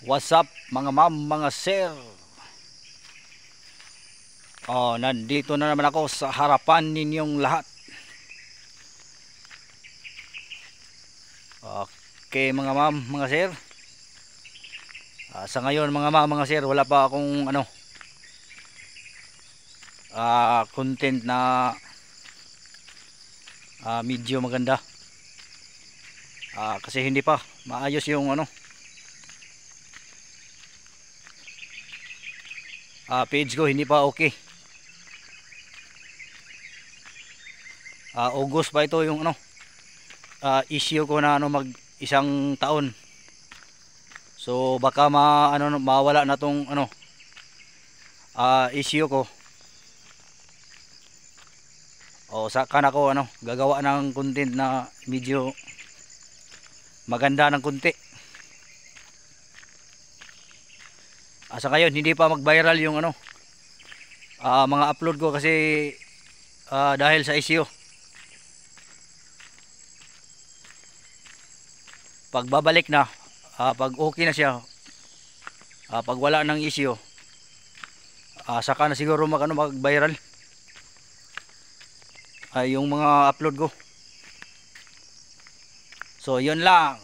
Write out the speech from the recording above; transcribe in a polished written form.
What's up mga ma'am, mga sir? Nandito na naman ako sa harapan ninyong lahat. Okay mga ma'am, mga sir. Sa ngayon mga ma'am, mga sir, wala pa akong content na medyo maganda. Kasi hindi pa maayos yung page ko, hindi pa okay. August pa ito yung issue ko na mag isang taon. So baka mawala na tong issue ko. Saka na ko gagawa ng content na medyo maganda ng konti. Sa ngayon hindi pa mag-viral yung mga upload ko kasi dahil sa issue. Pagbabalik na, pag okay na siya, pag wala ng issue, saka na siguro mag-viral yung mga upload ko. So yun lang.